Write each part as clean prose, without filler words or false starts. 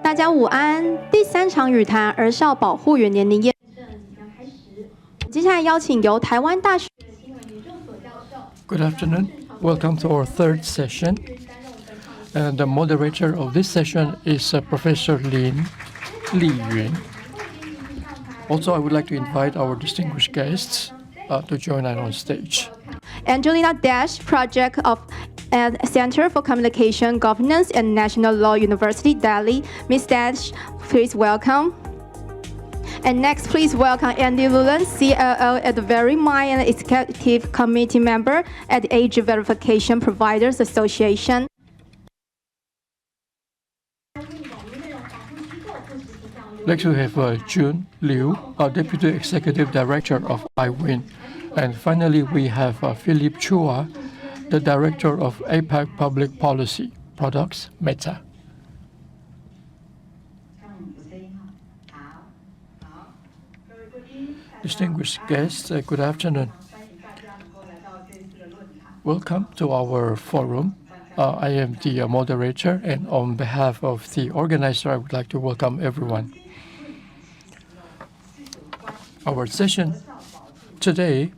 大家午安。第3场语坛儿少保护员年龄验证即将开始。接下来邀请由台湾大学新闻研究所教授。Good afternoon. Welcome to our third session. And the moderator of this session is Professor Li Yun. Also, I would like to invite our distinguished guests to join us on stage. Angelina Dash, Project of Center for Communication Governance at National Law University, Delhi. Ms. Dash, please welcome. And next, please welcome Andy Lulan, CLO at the Very Mind and Executive Committee Member at the Age Verification Providers Association. Next, we have Jun Liu, Deputy Executive Director of iWin. And finally, we have Philip Chua, the Director of APAC Public Policy Products, Meta. Distinguished guests, good afternoon. Welcome to our forum. I am the moderator, and on behalf of the organizer, I would like to welcome everyone. Our session today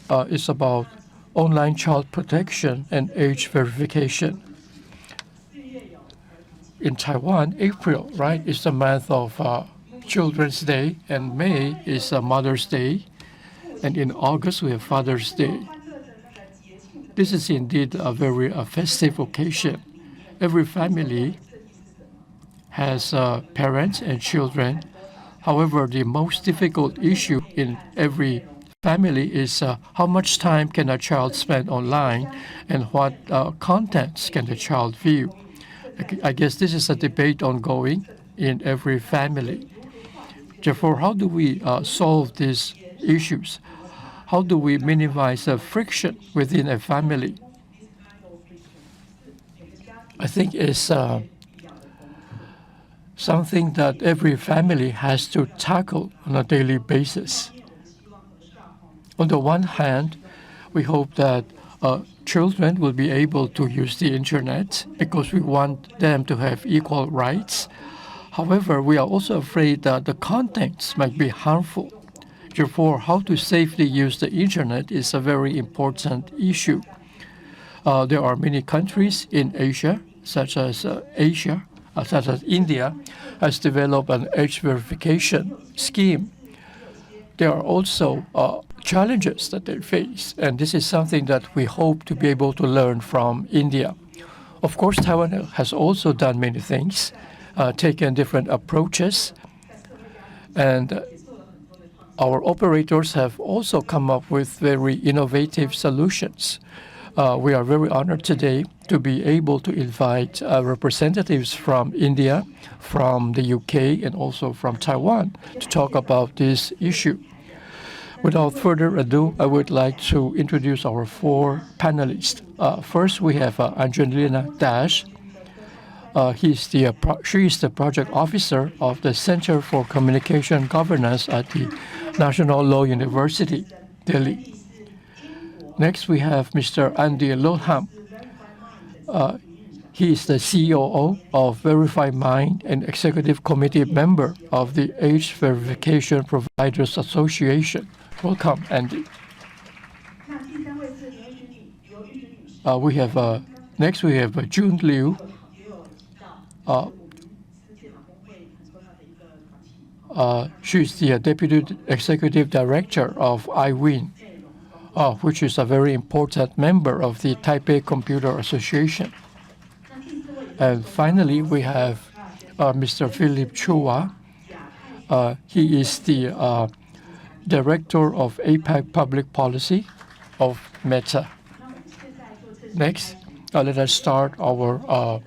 is about online child protection and age verification. In Taiwan, April, right, is the month of Children's Day, and May is Mother's Day, and in August we have Father's Day. This is indeed a very festive occasion. Every family has parents and children. However, the most difficult issue in every family is how much time can a child spend online and what contents can the child view. I guess this is a debate ongoing in every family. Therefore, how do we solve these issues? How do we minimize the friction within a family? I think it's something that every family has to tackle on a daily basis. On the one hand, we hope that children will be able to use the internet because we want them to have equal rights. However, we are also afraid that the contents might be harmful. Therefore, how to safely use the internet is a very important issue. There are many countries in Asia, such as India, has developed an age verification scheme. There are also challenges that they face, and this is something that we hope to be able to learn from India. Of course, Taiwan has also done many things, taken different approaches, and our operators have also come up with very innovative solutions. We are very honored today to be able to invite representatives from India, from the UK, and also from Taiwan to talk about this issue. Without further ado, I would like to introduce our 4 panelists. First, we have Angelina Dash. She is the project officer of the Center for Communication Governance at the National Law University, Delhi. Next, we have Mr. Andy Lulan. He is the COO of Verify Mind and Executive Committee member of the Age Verification Providers Association. Welcome, Andy. Next we have Jun Liu. She is the Deputy Executive Director of iWin, which is a very important member of the Taipei Computer Association. And finally, we have Mr. Philip Chua. He is the Director of APAC Public Policy of Meta. Next, let us start our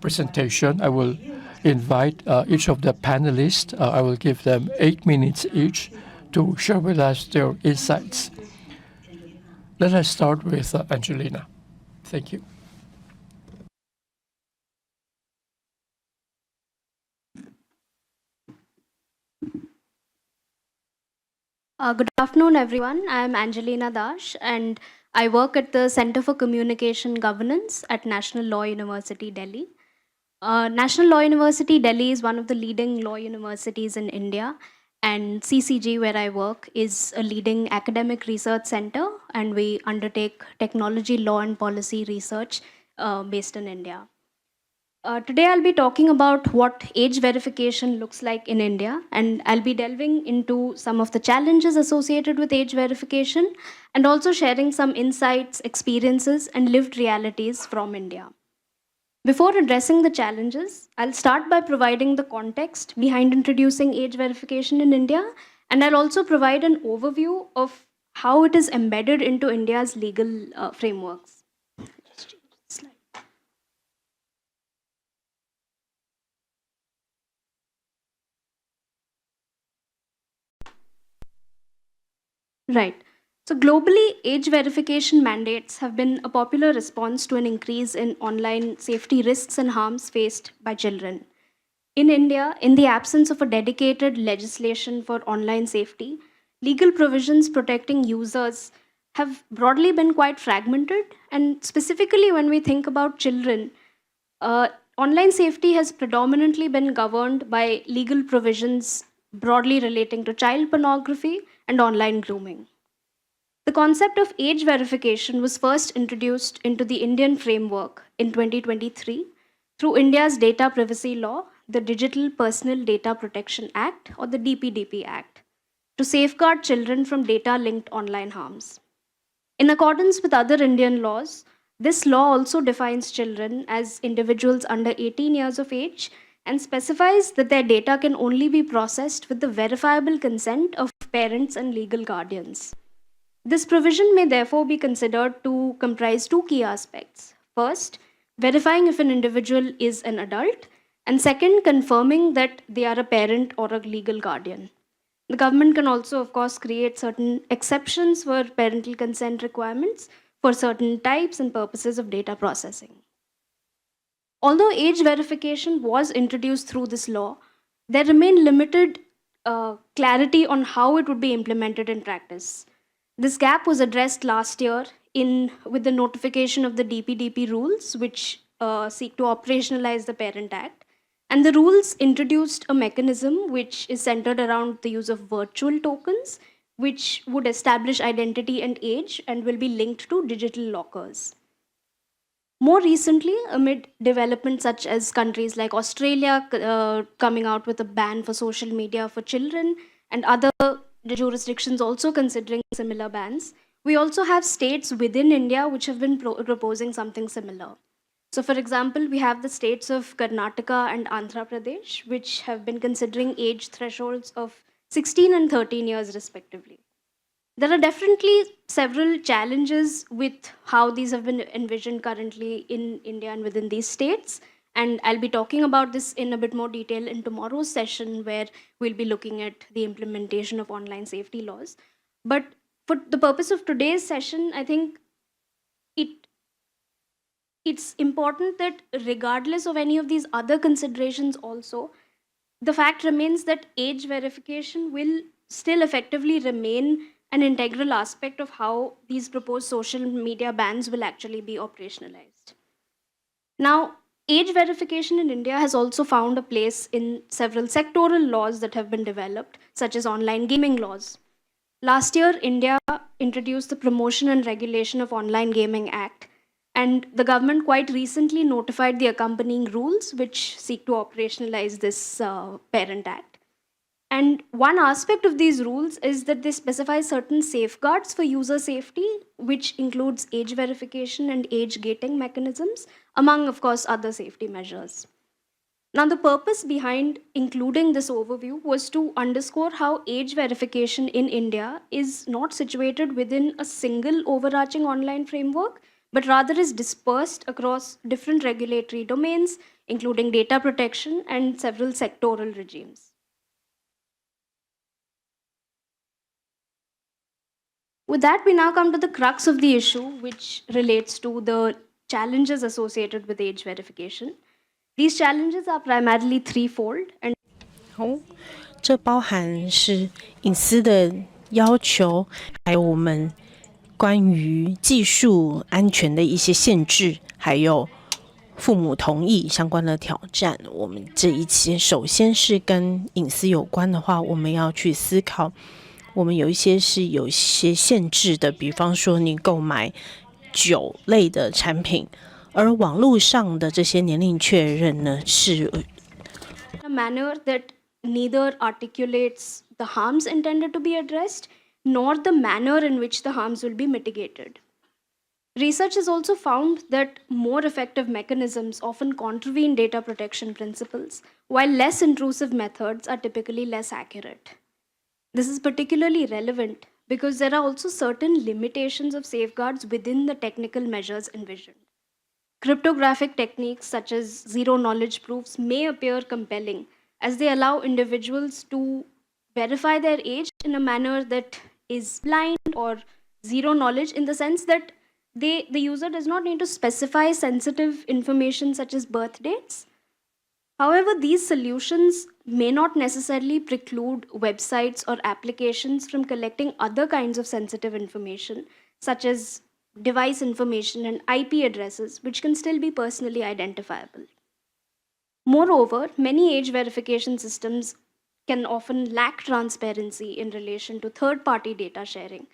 presentation. I will invite each of the panelists. I will give them 8 minutes each to share with us their insights. Let us start with Angelina. Thank you. Good afternoon, everyone. I am Angelina Dash, and I work at the Center for Communication Governance at National Law University, Delhi. National Law University, Delhi is one of the leading law universities in India, and CCG, where I work, is a leading academic research center, and we undertake technology, law, and policy research based in India. Today, I'll be talking about what age verification looks like in India, and I'll be delving into some of the challenges associated with age verification and also sharing some insights, experiences, and lived realities from India. Before addressing the challenges, I'll start by providing the context behind introducing age verification in India, and I'll also provide an overview of how it is embedded into India's legal frameworks. Just change the slide. Right. So, globally, age verification mandates have been a popular response to an increase in online safety risks and harms faced by children. In India, in the absence of a dedicated legislation for online safety, legal provisions protecting users have broadly been quite fragmented. And specifically, when we think about children, online safety has predominantly been governed by legal provisions broadly relating to child pornography and online grooming. The concept of age verification was first introduced into the Indian framework in 2023 through India's Data Privacy Law, the Digital Personal Data Protection Act, or the DPDP Act, to safeguard children from data linked online harms. In accordance with other Indian laws, this law also defines children as individuals under 18 years of age and specifies that their data can only be processed with the verifiable consent of parents and legal guardians. This provision may therefore be considered to comprise two key aspects. First, verifying if an individual is an adult, and second, confirming that they are a parent or a legal guardian. The government can also, of course, create certain exceptions for parental consent requirements for certain types and purposes of data processing. Although age verification was introduced through this law, there remained limited clarity on how it would be implemented in practice. This gap was addressed last year with the notification of the DPDP rules, which seek to operationalize the Parent Act. And the rules introduced a mechanism which is centered around the use of virtual tokens, which would establish identity and age and will be linked to digital lockers. More recently, amid developments such as countries like Australia coming out with a ban for social media for children and other jurisdictions also considering similar bans, we also have states within India which have been proposing something similar. So, for example, we have the states of Karnataka and Andhra Pradesh, which have been considering age thresholds of 16 and 13 years respectively. There are definitely several challenges with how these have been envisioned currently in India and within these states. And I'll be talking about this in a bit more detail in tomorrow's session, where we'll be looking at the implementation of online safety laws. But for the purpose of today's session, I think it's important that regardless of any of these other considerations also, the fact remains that age verification will still effectively remain an integral aspect of how these proposed social media bans will actually be operationalized. Now, age verification in India has also found a place in several sectoral laws that have been developed, such as online gaming laws. Last year, India introduced the Promotion and Regulation of Online Gaming Act, and the government quite recently notified the accompanying rules which seek to operationalize this Parent Act. And one aspect of these rules is that they specify certain safeguards for user safety, which includes age verification and age gating mechanisms, among, of course, other safety measures. Now, the purpose behind including this overview was to underscore how age verification in India is not situated within a single overarching online framework, but rather is dispersed across different regulatory domains, including data protection and several sectoral regimes. With that, we now come to the crux of the issue, which relates to the challenges associated with age verification. These challenges are primarily threefold, and 这包含是隐私的要求，还有我们关于技术安全的一些限制，还有父母同意相关的挑战。我们这一期首先是跟隐私有关的话，我们要去思考，我们有一些限制的，比方说你购买酒类的产品，而网络上的这些年龄确认呢，是 a manner that neither articulates the harms intended to be addressed nor the manner in which the harms will be mitigated. Research has also found that more effective mechanisms often contravene data protection principles, while less intrusive methods are typically less accurate. This is particularly relevant because there are also certain limitations of safeguards within the technical measures envisioned. Cryptographic techniques such as zero-knowledge proofs may appear compelling as they allow individuals to verify their age in a manner that is blind or zero knowledge, in the sense that the user does not need to specify sensitive information such as birth dates. However, these solutions may not necessarily preclude websites or applications from collecting other kinds of sensitive information, such as device information and IP addresses, which can still be personally identifiable. Moreover, many age verification systems can often lack transparency in relation to third-party data sharing,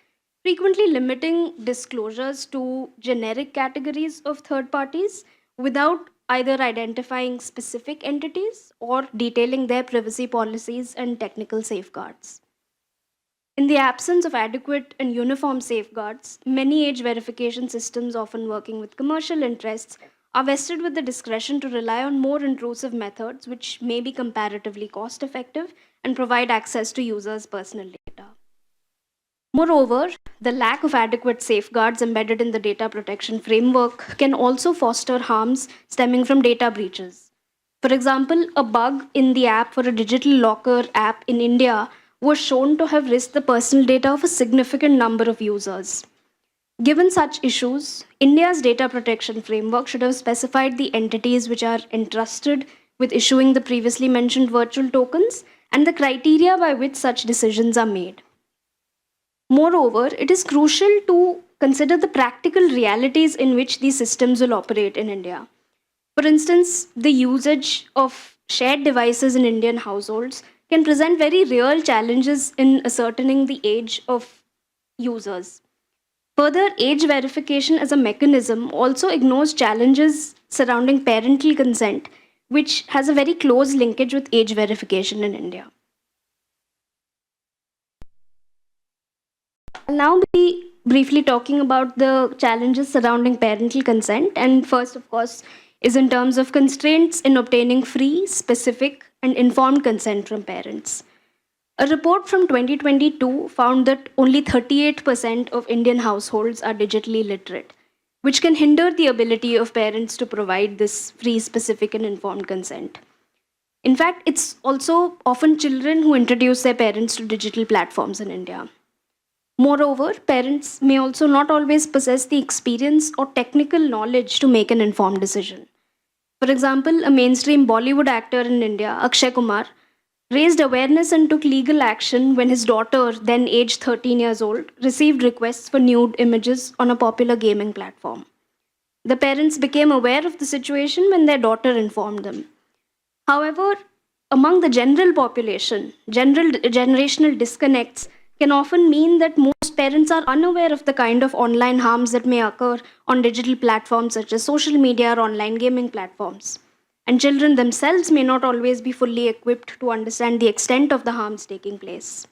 frequently limiting disclosures to generic categories of third parties without either identifying specific entities or detailing their privacy policies and technical safeguards. In the absence of adequate and uniform safeguards, many age verification systems, often working with commercial interests, are vested with the discretion to rely on more intrusive methods which may be comparatively cost-effective and provide access to users' personal data. Moreover, the lack of adequate safeguards embedded in the data protection framework can also foster harms stemming from data breaches. For example, a bug in the app for a digital locker app in India was shown to have risked the personal data of a significant number of users. Given such issues, India's data protection framework should have specified the entities which are entrusted with issuing the previously mentioned virtual tokens and the criteria by which such decisions are made. Moreover, it is crucial to consider the practical realities in which these systems will operate in India. For instance, the usage of shared devices in Indian households can present very real challenges in ascertaining the age of users. Further, age verification as a mechanism also ignores challenges surrounding parental consent, which has a very close linkage with age verification in India. I'll now be briefly talking about the challenges surrounding parental consent, and first, of course, is in terms of constraints in obtaining free, specific, and informed consent from parents. A report from 2022 found that only 38% of Indian households are digitally literate, which can hinder the ability of parents to provide this free, specific, and informed consent. In fact, it's also often children who introduce their parents to digital platforms in India. Moreover, parents may also not always possess the experience or technical knowledge to make an informed decision. For example, a mainstream Bollywood actor in India, Akshay Kumar, raised awareness and took legal action when his daughter, then aged 13 years old, received requests for nude images on a popular gaming platform. The parents became aware of the situation when their daughter informed them. However, among the general population, generational disconnects can often mean that most parents are unaware of the kind of online harms that may occur on digital platforms such as social media or online gaming platforms. And children themselves may not always be fully equipped to understand the extent of the harms taking place.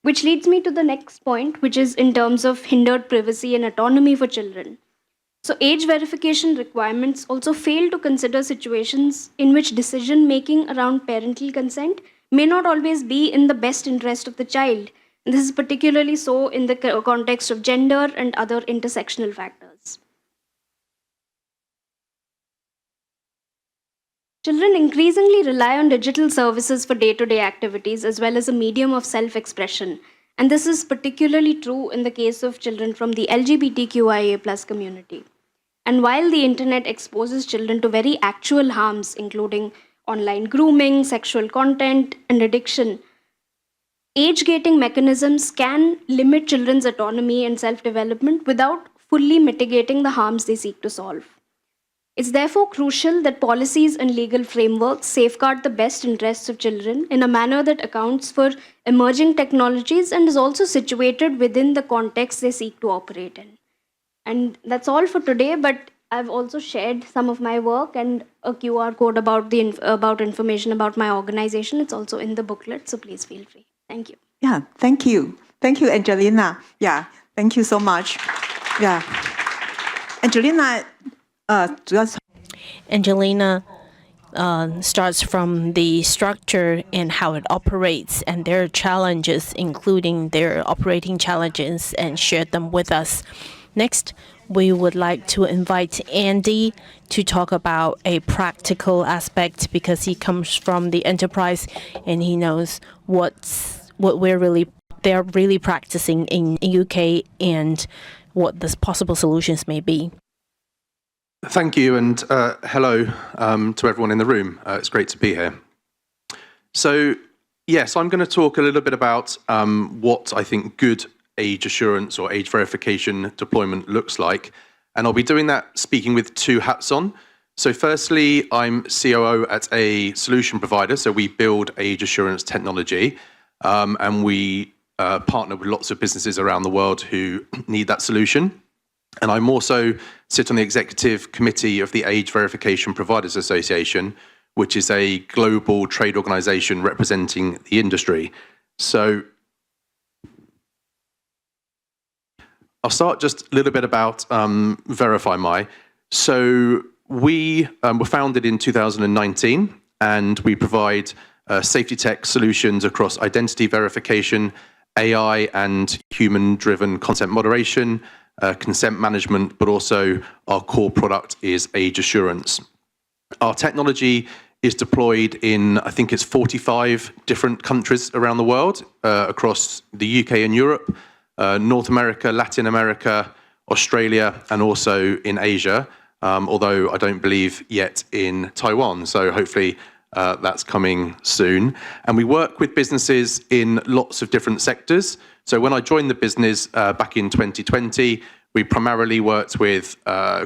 Which leads me to the next point, which is in terms of hindered privacy and autonomy for children. So age verification requirements also fail to consider situations in which decision-making around parental consent may not always be in the best interest of the child. And this is particularly so in the context of gender and other intersectional factors. Children increasingly rely on digital services for day-to-day activities as well as a medium of self-expression. And this is particularly true in the case of children from the LGBTQIA+ community. And while the internet exposes children to very actual harms, including online grooming, sexual content, and addiction, age-gating mechanisms can limit children's autonomy and self-development without fully mitigating the harms they seek to solve. It's therefore crucial that policies and legal frameworks safeguard the best interests of children in a manner that accounts for emerging technologies and is also situated within the context they seek to operate in. And that's all for today, but I've also shared some of my work and a QR code about information about my organization. It's also in the booklet, so please feel free. Thank you. Yeah, thank you. Thank you, Angelina. Yeah, thank you so much. Yeah. Angelina, 主要是 Angelina starts from the structure and how it operates and their challenges, including their operating challenges, and shared them with us. Next, we would like to invite Andy to talk about a practical aspect because he comes from the enterprise and he knows what they're really practicing in UK and what the possible solutions may be. Thank you, and hello to everyone in the room. It's great to be here. So, yes, I'm going to talk a little bit about what I think good age assurance or age verification deployment looks like. And I'll be doing that speaking with two hats on. So firstly, I'm COO at a solution provider. So we build age assurance technology, and we partner with lots of businesses around the world who need that solution. And I'm also sit on the executive committee of the Age Verification Providers Association, which is a global trade organization representing the industry. So I'll start just a little bit about Verify My. So we were founded in 2019, and we provide safety tech solutions across identity verification, AI and human-driven content moderation, consent management, but also our core product is age assurance. Our technology is deployed in, I think it's 45 different countries around the world, across the UK and Europe, North America, Latin America, Australia, and also in Asia, although I don't believe yet in Taiwan. So hopefully that's coming soon. And we work with businesses in lots of different sectors. So when I joined the business back in 2020, we primarily worked with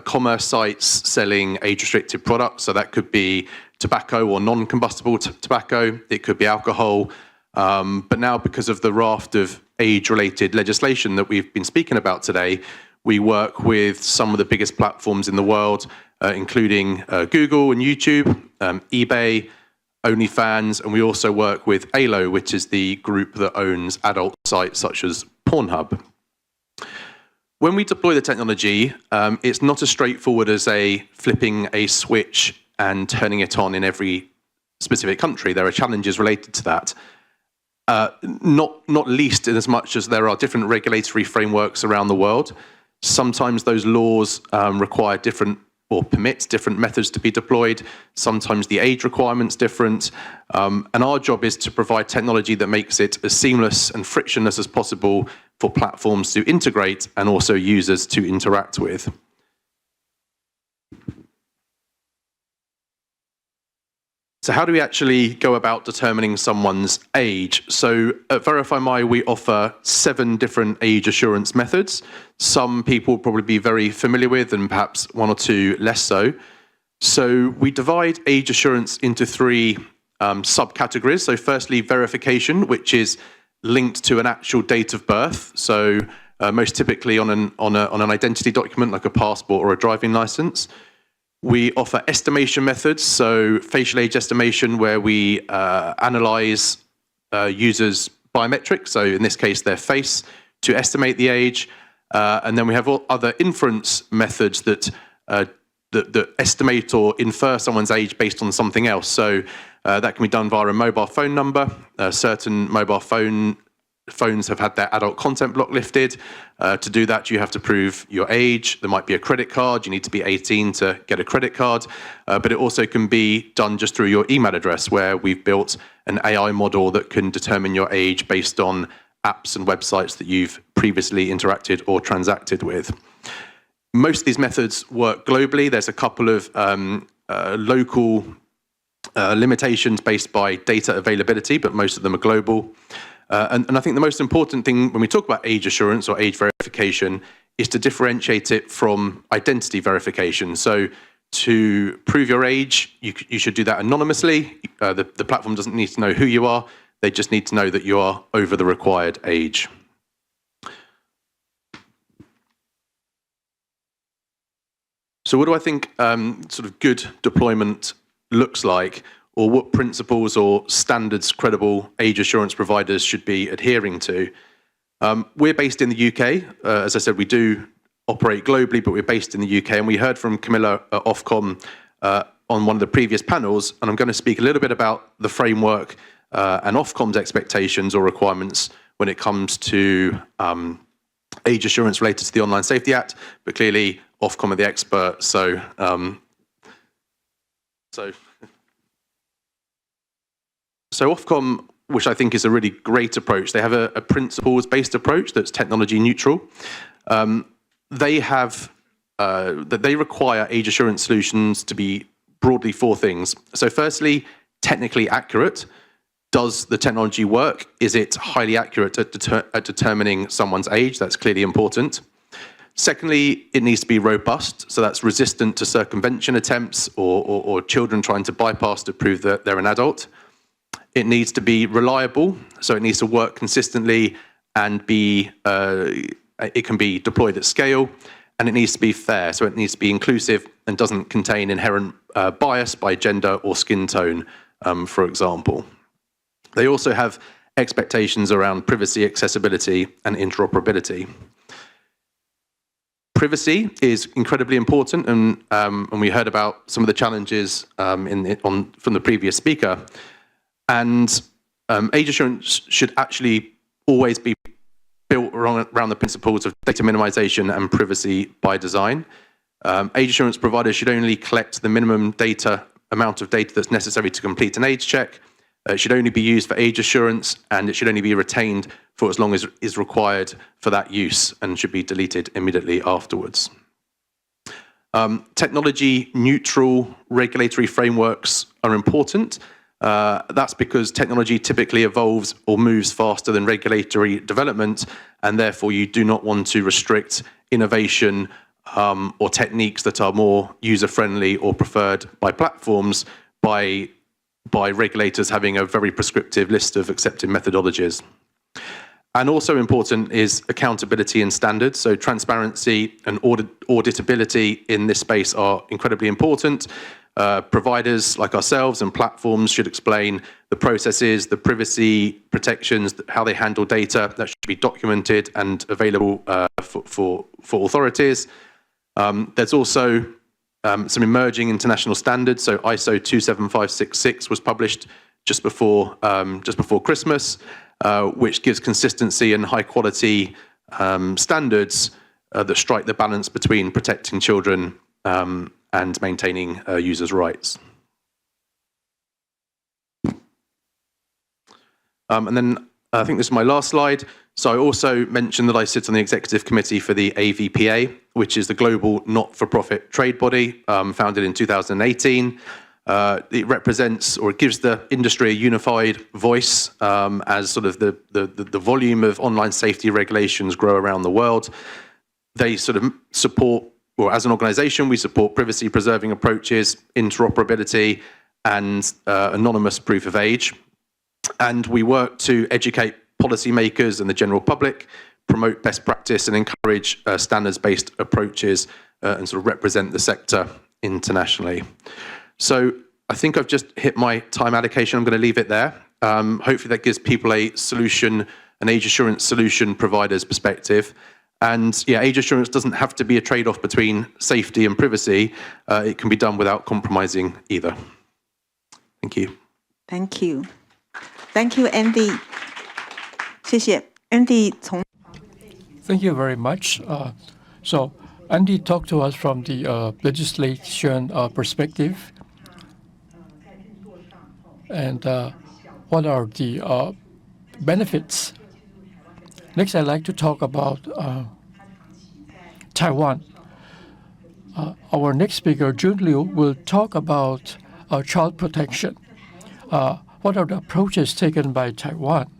commerce sites selling age-restricted products. So that could be tobacco or non-combustible tobacco. It could be alcohol. But now, because of the raft of age-related legislation that we've been speaking about today, we work with some of the biggest platforms in the world, including Google and YouTube, eBay, OnlyFans, and we also work with ALO, which is the group that owns adult sites such as Pornhub. When we deploy the technology, it's not as straightforward as flipping a switch and turning it on in every specific country. There are challenges related to that. Not least in as much as there are different regulatory frameworks around the world. Sometimes those laws require different or permit different methods to be deployed. Sometimes the age requirement's different. And our job is to provide technology that makes it as seamless and frictionless as possible for platforms to integrate and also users to interact with. So how do we actually go about determining someone's age? So at Verify My, we offer 7 different age assurance methods. Some people will probably be very familiar with, and perhaps 1 or 2 less so. So we divide age assurance into 3 subcategories. So firstly, verification, which is linked to an actual date of birth. So most typically on an identity document like a passport or a driving license. We offer estimation methods, so facial age estimation, where we analyze users' biometrics, so in this case their face, to estimate the age. And then we have other inference methods that estimate or infer someone's age based on something else. So that can be done via a mobile phone number. Certain mobile phones have had their adult content block lifted. To do that, you have to prove your age. There might be a credit card. You need to be 18 to get a credit card. But it also can be done just through your email address, where we've built an AI model that can determine your age based on apps and websites that you've previously interacted or transacted with. Most of these methods work globally. There's a couple of local limitations based by data availability, but most of them are global. And I think the most important thing when we talk about age assurance or age verification is to differentiate it from identity verification. So to prove your age, you should do that anonymously. The platform doesn't need to know who you are. They just need to know that you are over the required age. So what do I think sort of good deployment looks like, or what principles or standards credible age assurance providers should be adhering to? We're based in the UK. As I said, we do operate globally, but we're based in the UK. And we heard from Camilla at Ofcom on one of the previous panels, and I'm going to speak a little bit about the framework and Ofcom's expectations or requirements when it comes to age assurance related to the Online Safety Act, but clearly Ofcom are the expert, so Ofcom, which I think is a really great approach, they have a principles-based approach that's technology neutral. They require age assurance solutions to be broadly four things. So firstly, technically accurate. Does the technology work? Is it highly accurate at determining someone's age? That's clearly important. Secondly, it needs to be robust, so that's resistant to circumvention attempts or children trying to bypass to prove that they're an adult. It needs to be reliable, so it needs to work consistently and it can be deployed at scale, and it needs to be fair, so it needs to be inclusive and doesn't contain inherent bias by gender or skin tone, for example. They also have expectations around privacy, accessibility, and interoperability. Privacy is incredibly important, and we heard about some of the challenges from the previous speaker. And age assurance should actually always be built around the principles of data minimization and privacy by design. Age assurance providers should only collect the minimum amount of data that's necessary to complete an age check. It should only be used for age assurance, and it should only be retained for as long as is required for that use and should be deleted immediately afterwards. Technology neutral regulatory frameworks are important. That's because technology typically evolves or moves faster than regulatory development, and therefore you do not want to restrict innovation or techniques that are more user-friendly or preferred by platforms by regulators having a very prescriptive list of accepted methodologies. And also important is accountability and standards. So transparency and auditability in this space are incredibly important. Providers like ourselves and platforms should explain the processes, the privacy protections, how they handle data. That should be documented and available for authorities. There's also some emerging international standards. So ISO 27566 was published just before Christmas, which gives consistency and high quality standards that strike the balance between protecting children and maintaining users' rights. And then I think this is my last slide. So I also mentioned that I sit on the executive committee for the AVPA, which is the global not-for-profit trade body founded in 2018. It represents, or it gives the industry a unified voice as sort of the volume of online safety regulations grow around the world. They sort of support, or as an organization, we support privacy-preserving approaches, interoperability, and anonymous proof of age. And we work to educate policymakers and the general public, promote best practice and encourage standards-based approaches and sort of represent the sector internationally. So I think I've just hit my time allocation. I'm going to leave it there. Hopefully that gives people a solution, an age assurance solution provider's perspective. And yeah, age assurance doesn't have to be a trade-off between safety and privacy. It can be done without compromising either. Thank you. Thank you. Thank you, Andy. 谢谢 Andy 从 Thank you very much. So Andy talked to us from the legislation perspective. And what are the benefits? Next, I'd like to talk about Taiwan. Our next speaker, Jun Liu, will talk about child protection. What are the approaches taken by Taiwan?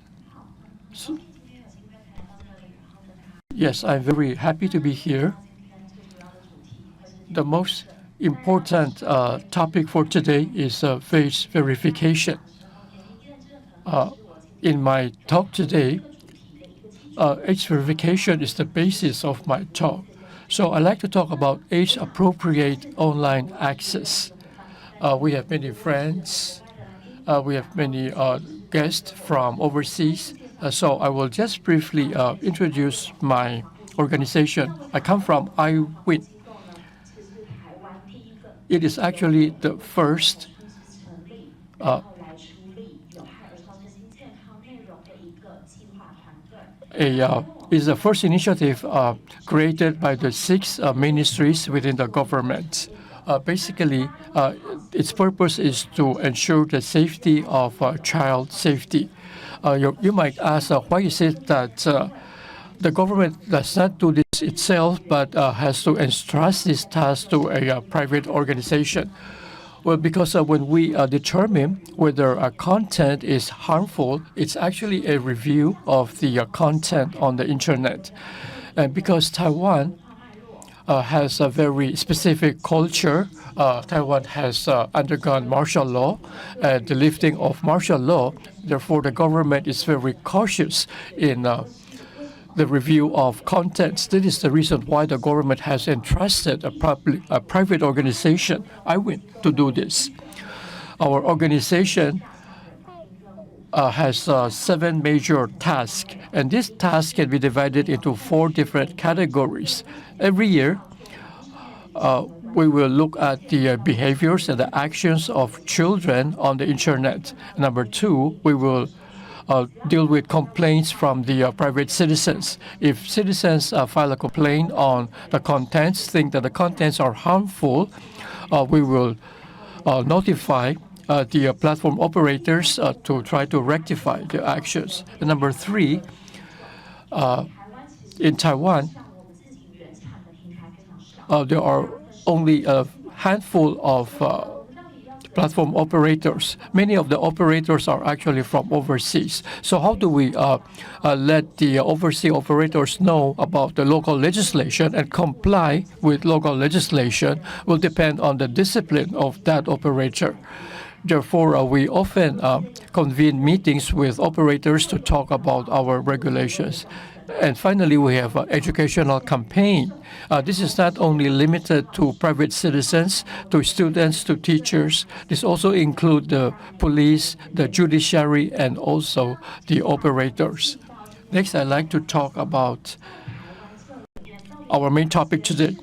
Yes, I'm very happy to be here. The most important topic for today is face verification. In my talk today, age verification is the basis of my talk. So I'd like to talk about age-appropriate online access. We have many friends. We have many guests from overseas. So I will just briefly introduce my organization. I come from iWin. It is actually the first is the first initiative created by the 6 ministries within the government. Basically, its purpose is to ensure the safety of child safety. You might ask, why is it that the government does not do this itself, but has to entrust this task to a private organization? Well, because when we determine whether a content is harmful, it's actually a review of the content on the internet. And because Taiwan has a very specific culture, Taiwan has undergone martial law, the lifting of martial law. Therefore, the government is very cautious in the review of contents. That is the reason why the government has entrusted a private organization, iWin, to do this. Our organization has 7 major tasks, and this task can be divided into 4 different categories. Every year, we will look at the behaviors and the actions of children on the internet. Number 2, we will deal with complaints from the private citizens. If citizens file a complaint on the contents, think that the contents are harmful, we will notify the platform operators to try to rectify the actions. And number 3, in Taiwan, there are only a handful of platform operators. Many of the operators are actually from overseas. So how do we let the overseas operators know about the local legislation and comply with local legislation will depend on the discipline of that operator. Therefore, we often convene meetings with operators to talk about our regulations. And finally, we have an educational campaign. This is not only limited to private citizens, to students, to teachers. This also includes the police, the judiciary, and also the operators. Next, I'd like to talk about our main topic today.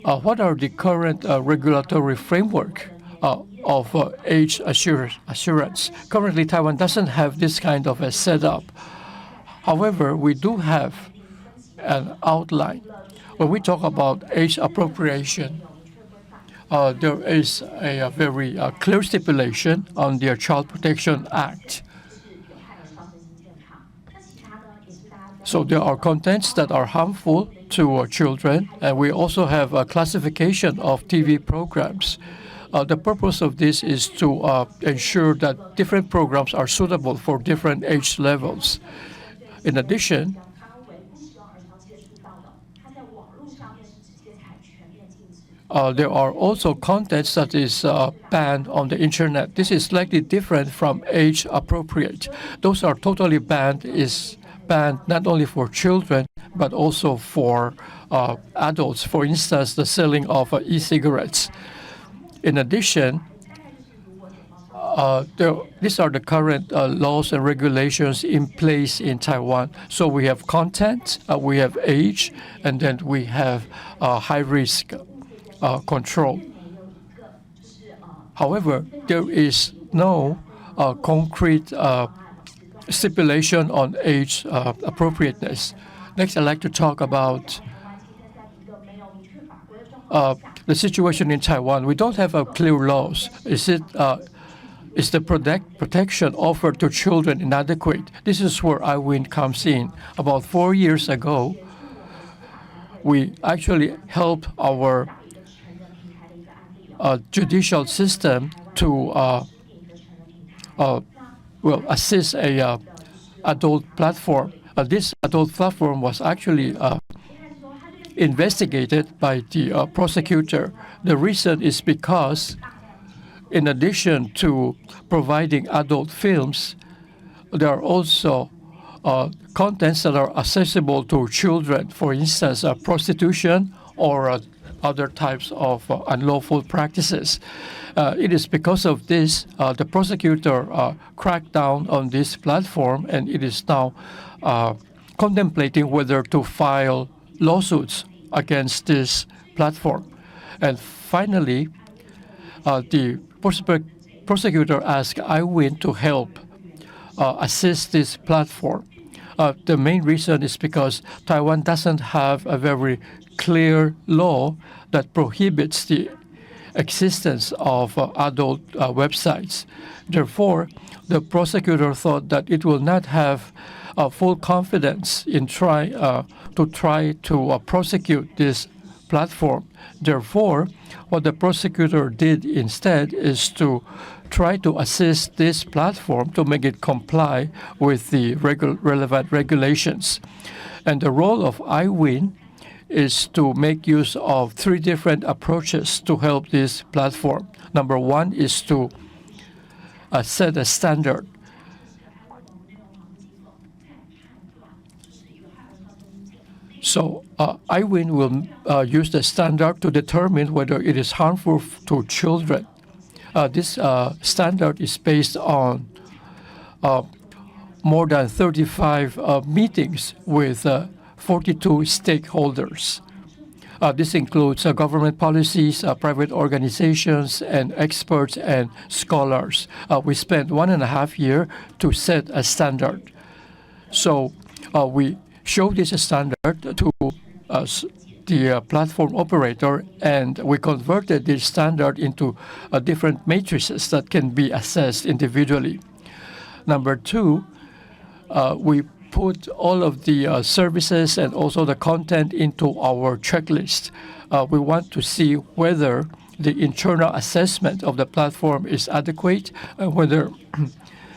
What are the current regulatory framework of age assurance? Currently, Taiwan doesn't have this kind of a setup. However, we do have an outline. When we talk about age appropriation, there is a very clear stipulation on the Child Protection Act. So there are contents that are harmful to children, and we also have a classification of TV programs. The purpose of this is to ensure that different programs are suitable for different age levels. In addition, there are also contents that is banned on the internet. This is slightly different from age appropriate. Those are totally banned, is banned not only for children, but also for adults. For instance, the selling of e-cigarettes. In addition, these are the current laws and regulations in place in Taiwan. So we have content, we have age, and then we have high-risk control. However, there is no concrete stipulation on age appropriateness. Next, I'd like to talk about the situation in Taiwan. We don't have clear laws. Is the protection offered to children inadequate? This is where iWin comes in. About 4 years ago, we actually helped our judicial system to assist a adult platform. This adult platform was actually investigated by the prosecutor. The reason is because, in addition to providing adult films, there are also contents that are accessible to children. For instance, prostitution or other types of unlawful practices. It is because of this the prosecutor cracked down on this platform, and it is now contemplating whether to file lawsuits against this platform. And finally, the prosecutor asked iWin to help assist this platform. The main reason is because Taiwan doesn't have a very clear law that prohibits the existence of adult websites. Therefore, the prosecutor thought that it will not have full confidence in try to prosecute this platform. Therefore, what the prosecutor did instead is to try to assist this platform to make it comply with the relevant regulations. And the role of iWin is to make use of 3 different approaches to help this platform. Number 1 is to set a standard. So iWin will use the standard to determine whether it is harmful to children. This standard is based on more than 35 meetings with 42 stakeholders. This includes government policies, private organizations, and experts and scholars. We spent 1.5 years to set a standard. So we showed this standard to the platform operator, and we converted this standard into different matrices that can be assessed individually. Number 2, we put all of the services and also the content into our checklist. We want to see whether the internal assessment of the platform is adequate and whether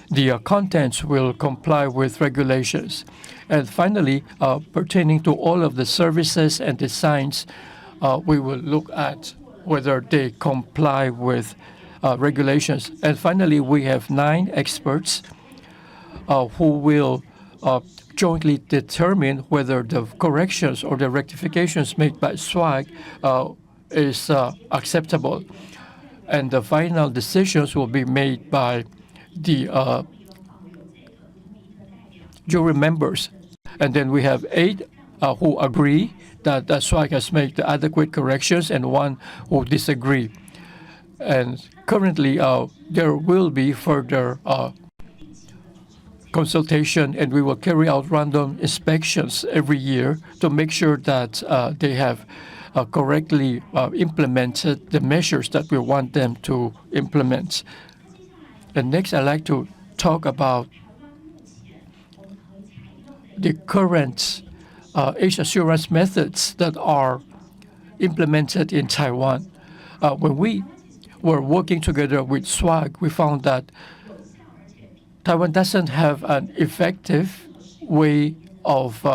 the contents will comply with regulations. And finally, pertaining to all of the services and designs, we will look at whether they comply with regulations. And finally, we have 9 experts who will jointly determine whether the corrections or the rectifications made by SWAG is acceptable. And the final decisions will be made by the jury members. And then we have 8 who agree that the SWAG has made the adequate corrections and 1 who disagree. And currently, there will be further consultation, and we will carry out random inspections every year to make sure that they have correctly implemented the measures that we want them to implement. And next, I'd like to talk about the current age assurance methods that are implemented in Taiwan. When we were working together with SWAG, we found that Taiwan doesn't have an effective way of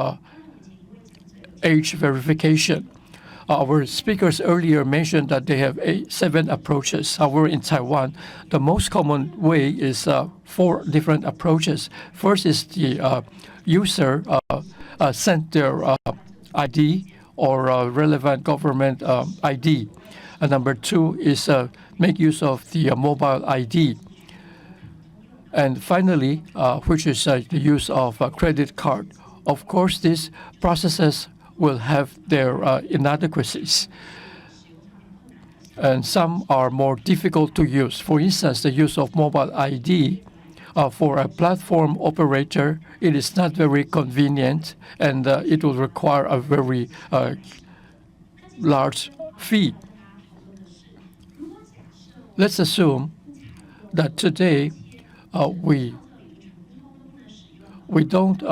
age verification. Our speakers earlier mentioned that they have 7 approaches. However, in Taiwan, the most common way is 4 different approaches. First is the user sent their ID or relevant government ID. Number 2 is make use of the mobile ID. And finally, which is the use of a credit card. Of course, these processes will have their inadequacies. And some are more difficult to use. For instance, the use of mobile ID for a platform operator, it is not very convenient, and it will require a very large fee. Let's assume that today we don't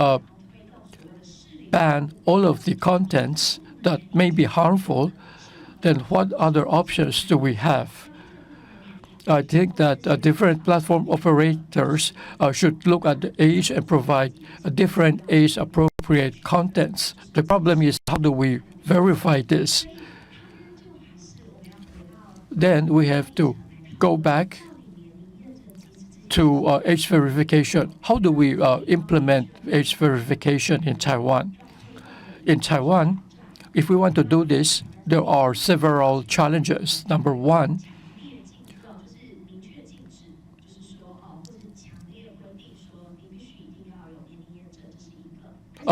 ban all of the contents that may be harmful. Then what other options do we have? I think that different platform operators should look at the age and provide different age-appropriate age-appropriate contents. The problem is, how do we verify this? Then we have to go back to age verification. How do we implement age verification in Taiwan? In Taiwan, if we want to do this, there are several challenges. Number one,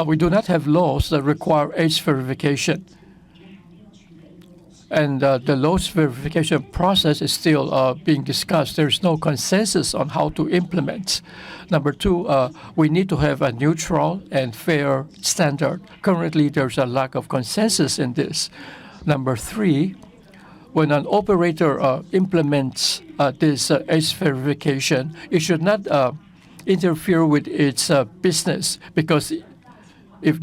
we do not have laws that require age verification. And the laws verification process is still being discussed. There's no consensus on how to implement. Number two, we need to have a neutral and fair standard. Currently, there's a lack of consensus in this. Number three, when an operator implements this age verification, it should not interfere with its business, because if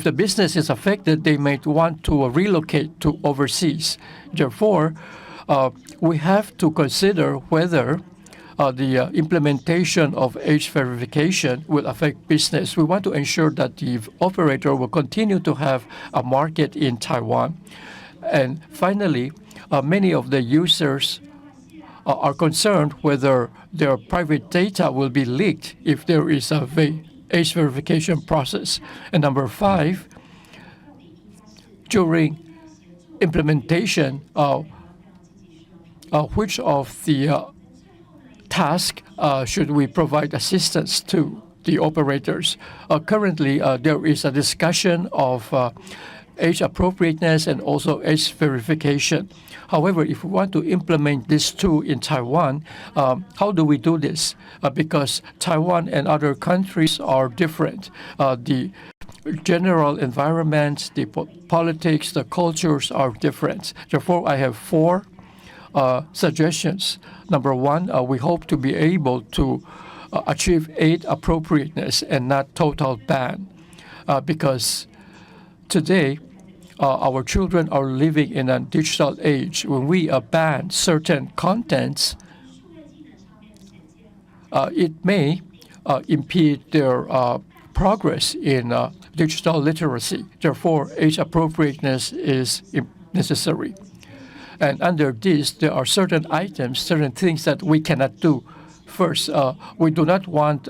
the business is affected, they might want to relocate to overseas. Therefore, we have to consider whether the implementation of age verification will affect business. We want to ensure that the operator will continue to have a market in Taiwan. And finally, many of the users are concerned whether their private data will be leaked if there is a age verification process. And number five, during implementation, which of the tasks should we provide assistance to the operators? Currently, there is a discussion of age appropriateness and also age verification. However, if we want to implement these two in Taiwan, how do we do this? Because Taiwan and other countries are different. The general environment, the politics, the cultures are different. Therefore, I have four suggestions. Number one, we hope to be able to achieve age appropriateness and not total ban, because today, our children are living in a digital age. When we ban certain contents, it may impede their progress in digital literacy. Therefore, age appropriateness is necessary. And under this, there are certain items, certain things that we cannot do. First, we do not want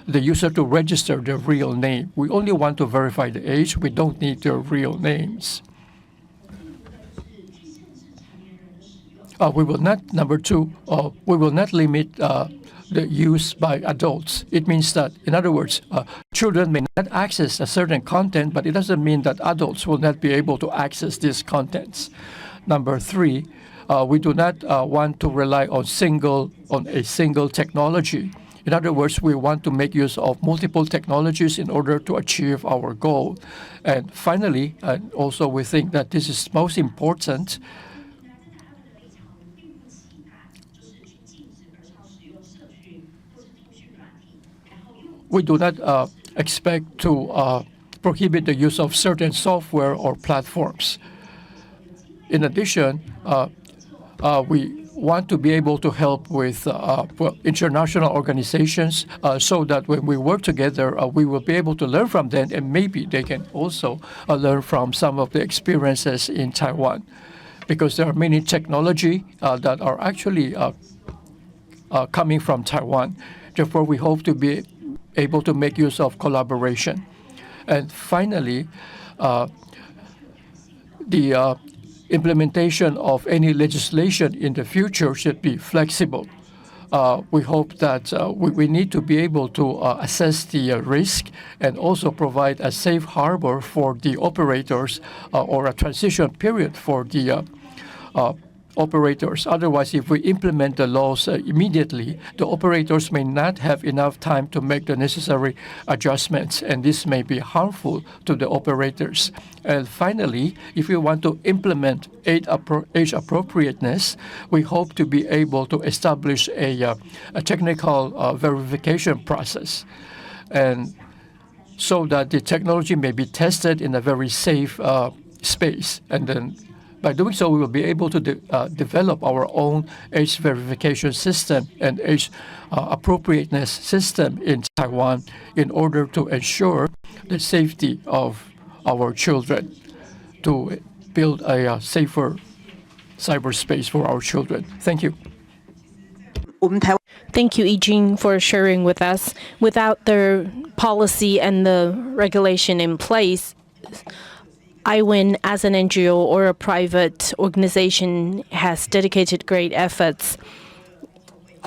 the user to register their real name. We only want to verify the age. We don't need their real names. We will not, number two, we will not limit the use by adults. It means that, in other words, children may not access a certain content, but it doesn't mean that adults will not be able to access these contents. Number three, we do not want to rely on a single technology. In other words, we want to make use of multiple technologies in order to achieve our goal. And finally, and also we think that this is most important, we do not expect to prohibit the use of certain software or platforms. In addition, we want to be able to help with international organizations so that when we work together, we will be able to learn from them, and maybe they can also learn from some of the experiences in Taiwan, because there are many technology that are actually coming from Taiwan. Therefore, we hope to be able to make use of collaboration. And finally, the implementation of any legislation in the future should be flexible. We hope that we need to be able to assess the risk and also provide a safe harbor for the operators or a transition period for the operators. Otherwise, if we implement the laws immediately, the operators may not have enough time to make the necessary adjustments, and this may be harmful to the operators. And finally, if we want to implement age appropriateness, we hope to be able to establish a technical verification process, and so that the technology may be tested in a very safe space, and then By doing so, we will be able to develop our own age verification system and age appropriateness system in Taiwan in order to ensure the safety of our children, to build a safer cyberspace for our children. Thank you. Thank you, Yijing, for sharing with us. Without the policy and the regulation in place, IWIN as an NGO or a private organization has dedicated great efforts.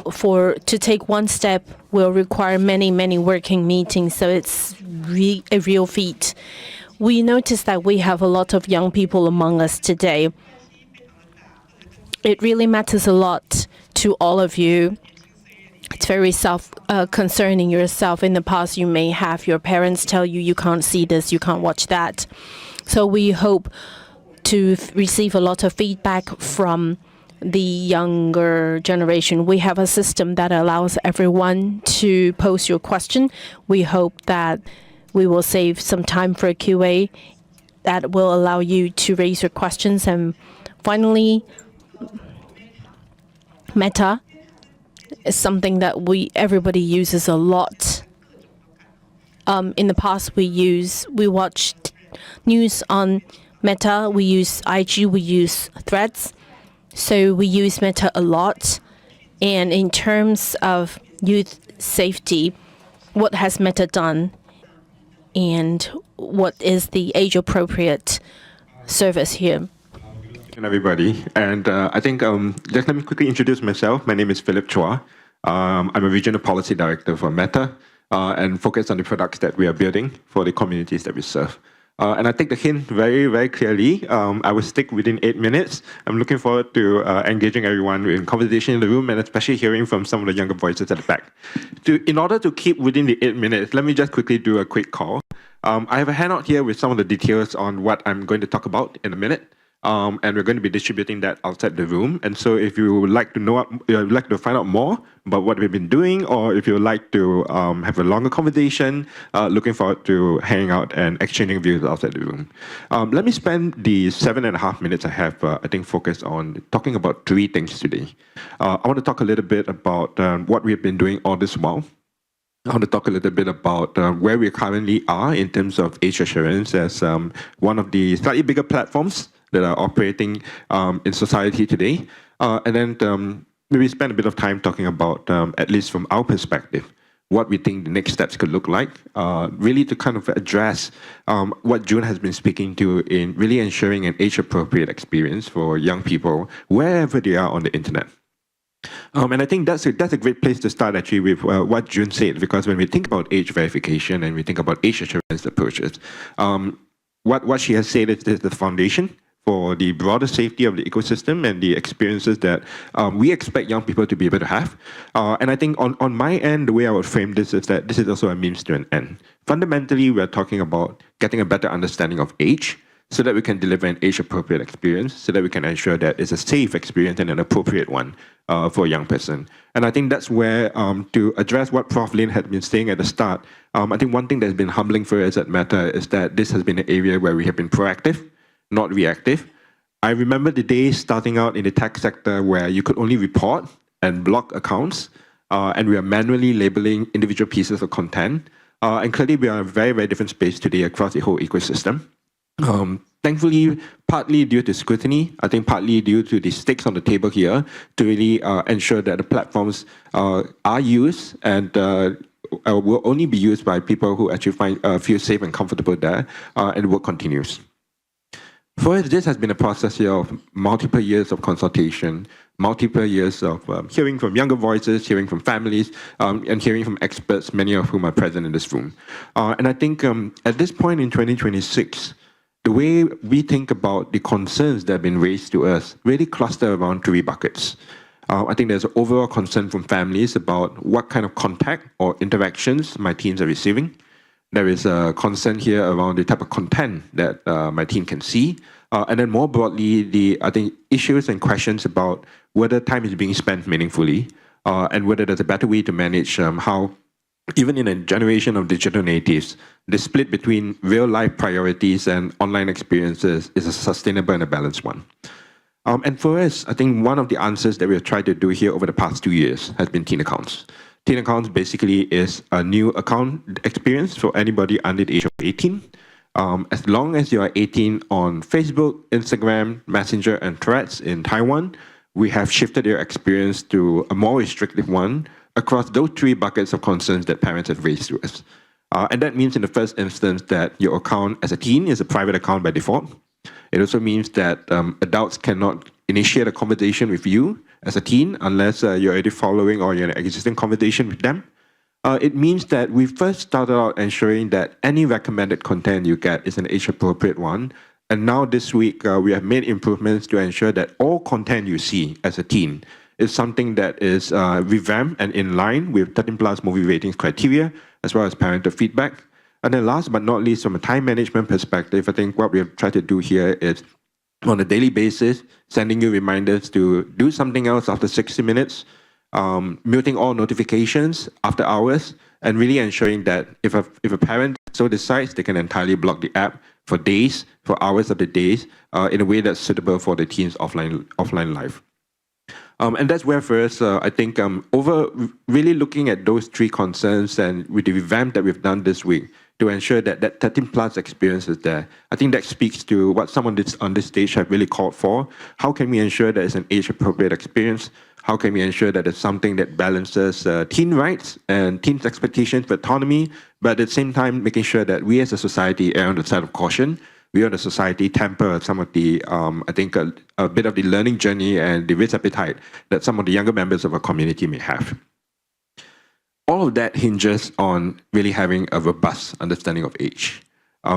To take one step will require many working meetings, so it's a real feat. We notice that we have a lot of young people among us today. It really matters a lot to all of you. It's very concerning yourself. In the past, you may have your parents tell you you can't see this, you can't watch that. So we hope to receive a lot of feedback from the younger generation. We have a system that allows everyone to post your question. We hope that we will save some time for a QA that will allow you to raise your questions. And finally, Meta is something that everybody uses a lot. In the past, we watched news on Meta, we use IG, we use Threads. So we use Meta a lot. And in terms of youth safety, what has Meta done? And what is the age-appropriate service here? Everybody, and I think just let me quickly introduce myself. My name is Philip Chua. I'm a regional policy director for Meta and focus on the products that we are building for the communities that we serve. And I take the hint very clearly. I will stick within 8 minutes. I'm looking forward to engaging everyone in conversation in the room and especially hearing from some of the younger voices at the back. In order to keep within the 8 minutes, let me just quickly do a quick call. I have a handout here with some of the details on what I'm going to talk about in a minute. And we're going to be distributing that outside the room. And so if you would like to find out more about what we've been doing, or if you would like to have a longer conversation, looking forward to hanging out and exchanging views outside the room. Let me spend the 7.5 minutes I have, I think, focused on talking about 3 things today. I want to talk a little bit about what we've been doing all this while. I want to talk a little bit about where we currently are in terms of age assurance as one of the slightly bigger platforms that are operating in society today. And then maybe spend a bit of time talking about, at least from our perspective, what we think the next steps could look like, really to kind of address what June has been speaking to in really ensuring an age-appropriate experience for young people wherever they are on the internet. And I think that's a great place to start actually with what June said, because when we think about age verification and we think about age assurance approaches, what she has said is the foundation for the broader safety of the ecosystem and the experiences that we expect young people to be able to have. And I think on my end, the way I would frame this is that this is also a means to an end. Fundamentally, we're talking about getting a better understanding of age so that we can deliver an age-appropriate experience, so that we can ensure that it's a safe experience and an appropriate one for a young person. And I think that's where, to address what Prof. Lin had been saying at the start, I think one thing that's been humbling for us at Meta is that this has been an area where we have been proactive, not reactive. I remember the days starting out in the tech sector where you could only report and block accounts, and we are manually labeling individual pieces of content. And clearly, we are in a very different space today across the whole ecosystem. Thankfully, partly due to scrutiny, I think partly due to the stakes on the table here to really ensure that the platforms are used and will only be used by people who actually feel safe and comfortable there, and work continues. For us, this has been a process here of multiple years of consultation, multiple years of hearing from younger voices, hearing from families, and hearing from experts, many of whom are present in this room. And I think at this point in 2026, the way we think about the concerns that have been raised to us really cluster around 3 buckets. I think there's an overall concern from families about what kind of contact or interactions my teens are receiving. There is a concern here around the type of content that my teen can see. And then more broadly, I think issues and questions about whether time is being spent meaningfully and whether there's a better way to manage how, even in a generation of digital natives, the split between real-life priorities and online experiences is a sustainable and a balanced one. And for us, I think one of the answers that we have tried to do here over the past 2 years has been teen accounts. Teen accounts basically is a new account experience for anybody under the age of 18. As long as you are 18 on Facebook, Instagram, Messenger, and Threads in Taiwan, we have shifted your experience to a more restrictive one across those 3 buckets of concerns that parents have raised to us. And that means in the first instance that your account as a teen is a private account by default. It also means that adults cannot initiate a conversation with you as a teen unless you're already following or you're in an existing conversation with them. It means that we first started out ensuring that any recommended content you get is an age-appropriate one. And now this week, we have made improvements to ensure that all content you see as a teen is something that is revamped and in line with 13+ movie ratings criteria, as well as parental feedback. And then last but not least, from a time management perspective, I think what we have tried to do here is on a daily basis, sending you reminders to do something else after 60 minutes, muting all notifications after hours, and really ensuring that if a parent so decides, they can entirely block the app for days, for hours of the days, in a way that's suitable for the teen's offline life. And that's where for us, I think over really looking at those 3 concerns and with the revamp that we've done this week to ensure that that 13+ experience is there, I think that speaks to what some on this stage have really called for. How can we ensure that it's an age-appropriate experience? How can we ensure that it's something that balances teen rights and teens' expectations for autonomy, but at the same time making sure that we as a society err on the side of caution? We as a society temper some of the, I think, a bit of the learning journey and the risk appetite that some of the younger members of our community may have. All of that hinges on really having a robust understanding of age.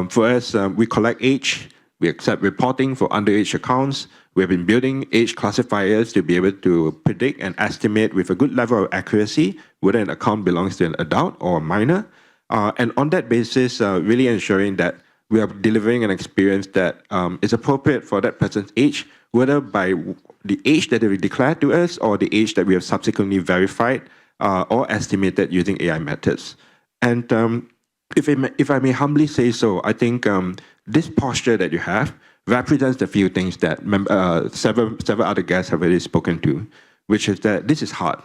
For us, we collect age, we accept reporting for underage accounts. We have been building age classifiers to be able to predict and estimate with a good level of accuracy whether an account belongs to an adult or a minor. And on that basis, really ensuring that we are delivering an experience that is appropriate for that person's age, whether by the age that they declared to us or the age that we have subsequently verified or estimated using AI methods. And if I may humbly say so, I think this posture that you have represents the few things that several other guests have already spoken to, which is that this is hard.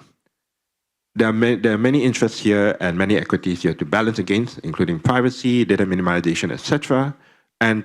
There are many interests here and many equities here to balance against, including privacy, data minimization, etc. And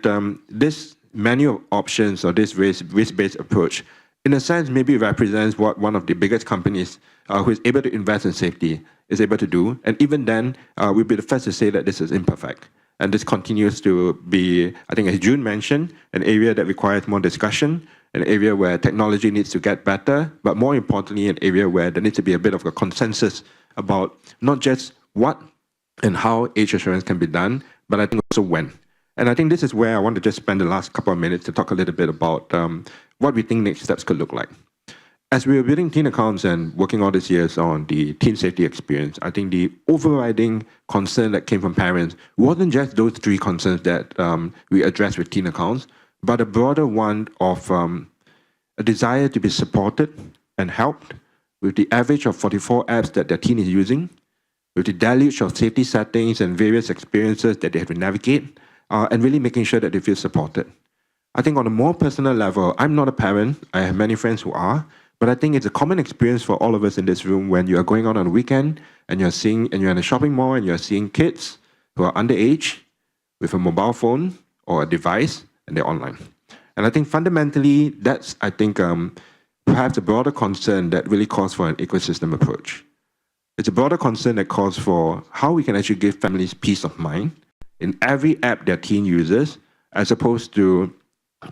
this menu of options or this risk-based approach, in a sense, maybe represents what one of the biggest companies who is able to invest in safety is able to do. And even then, we'll be the first to say that this is imperfect. And this continues to be, I think, as June mentioned, an area that requires more discussion, an area where technology needs to get better, but more importantly, an area where there needs to be a bit of a consensus about not just what and how age assurance can be done, but I think also when. And I think this is where I want to just spend the last couple of minutes to talk a little bit about what we think next steps could look like. As we were building teen accounts and working all these years on the teen safety experience, I think the overriding concern that came from parents wasn't just those 3 concerns that we addressed with teen accounts, but a broader one of a desire to be supported and helped with the average of 44 apps that their teen is using, with the deluge of safety settings and various experiences that they have to navigate, and really making sure that they feel supported. I think on a more personal level, I'm not a parent, I have many friends who are, but I think it's a common experience for all of us in this room when you are going out on a weekend and you're in a shopping mall and you're seeing kids who are underage with a mobile phone or a device and they're online. And I think fundamentally, that's, I think, perhaps a broader concern that really calls for an ecosystem approach. It's a broader concern that calls for how we can actually give families peace of mind in every app their teen uses, as opposed to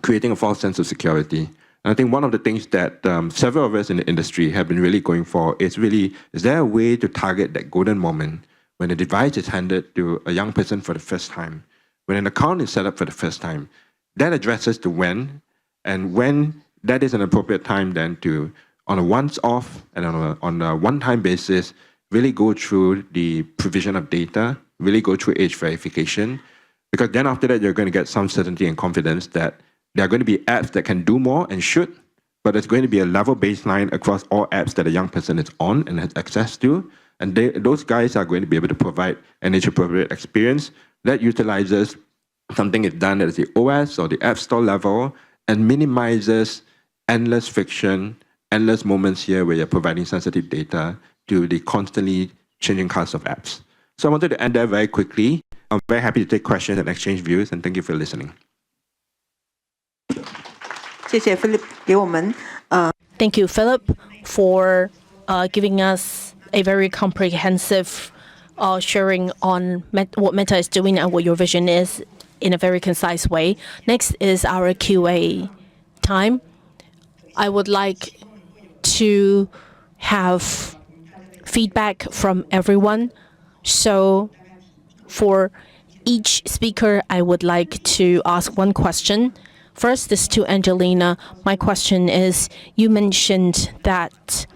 creating a false sense of security. And I think one of the things that several of us in the industry have been really going for is really, is there a way to target that golden moment when a device is handed to a young person for the first time, when an account is set up for the first time? That addresses the when, and when that is an appropriate time then to, on a once-off and on a one-time basis, really go through the provision of data, really go through age verification, because then after that, you're going to get some certainty and confidence that there are going to be apps that can do more and should, but there's going to be a level baseline across all apps that a young person is on and has access to. And those guys are going to be able to provide an age-appropriate experience that utilizes something is done at the OS or the App Store level and minimizes endless friction, endless moments here where you're providing sensitive data to the constantly changing cast of apps. So I wanted to end there very quickly. I'm very happy to take questions and exchange views, and thank you for listening. 谢谢 Philip 给我们 Thank you, Philip, for giving us a very comprehensive sharing on what Meta is doing and what your vision is in a very concise way. Next is our QA time. I would like to have feedback from everyone. So for each speaker, I would like to ask one question. First is to Angelina. My question is, you mentioned that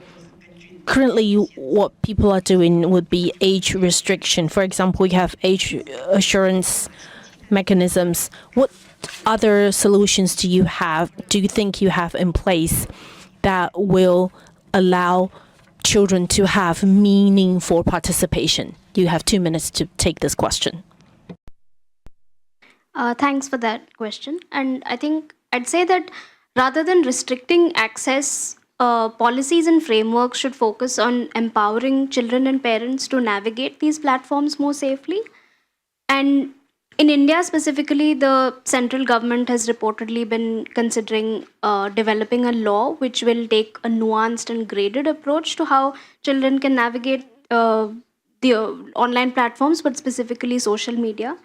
currently what people are doing would be age restriction. For example, you have age assurance mechanisms. What other solutions do you think you have in place that will allow children to have meaningful participation? You have 2 minutes to take this question. Thanks for that question. And I think I'd say that rather than restricting access, policies and frameworks should focus on empowering children and parents to navigate these platforms more safely. And in India specifically, the central government has reportedly been considering developing a law which will take a nuanced and graded approach to how children can navigate the online platforms, but specifically social media.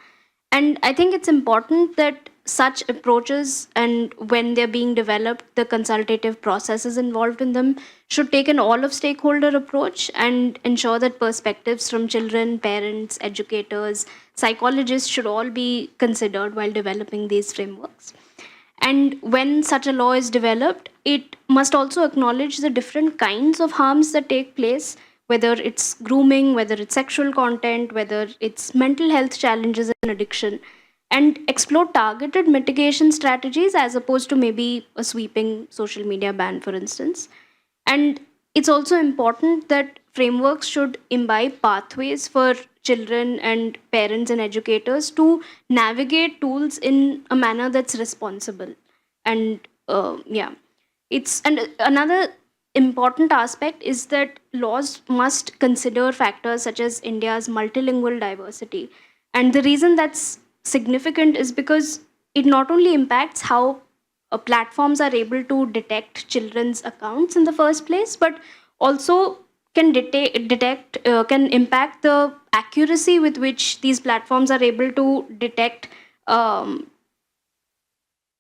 And I think it's important that such approaches, and when they're being developed, the consultative processes involved in them should take an all-of-stakeholder approach and ensure that perspectives from children, parents, educators, psychologists should all be considered while developing these frameworks. And when such a law is developed, it must also acknowledge the different kinds of harms that take place, whether it's grooming, whether it's sexual content, whether it's mental health challenges and addiction, and explore targeted mitigation strategies as opposed to maybe a sweeping social media ban, for instance. And it's also important that frameworks should imbibe pathways for children and parents and educators to navigate tools in a manner that's responsible. And another important aspect is that laws must consider factors such as India's multilingual diversity. And the reason that's significant is because it not only impacts how platforms are able to detect children's accounts in the first place, but also can can impact the accuracy with which these platforms are able to detect the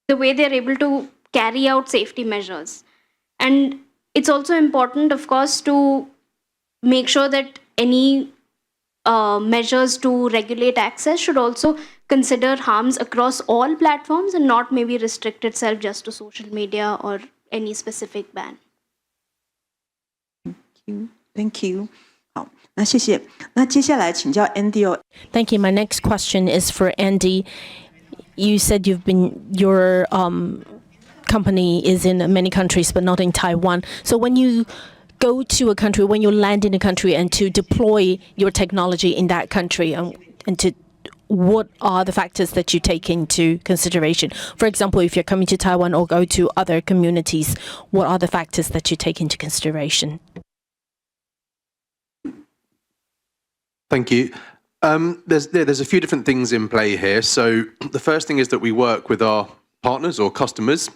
way they're able to carry out safety measures. And it's also important, of course, to make sure that any measures to regulate access should also consider harms across all platforms and not maybe restrict itself just to social media or any specific ban. Thank you. 好，那谢谢。那接下来请教 Andy 哦。 Thank you. My next question is for Andy. You said your company is in many countries, but not in Taiwan. So when you go to a country, when you land in a country and to deploy your technology in that country, what are the factors that you take into consideration? For example, if you're coming to Taiwan or go to other communities, what are the factors that you take into consideration? Thank you. There's a few different things in play here. So the first thing is that we work with our partners or customers.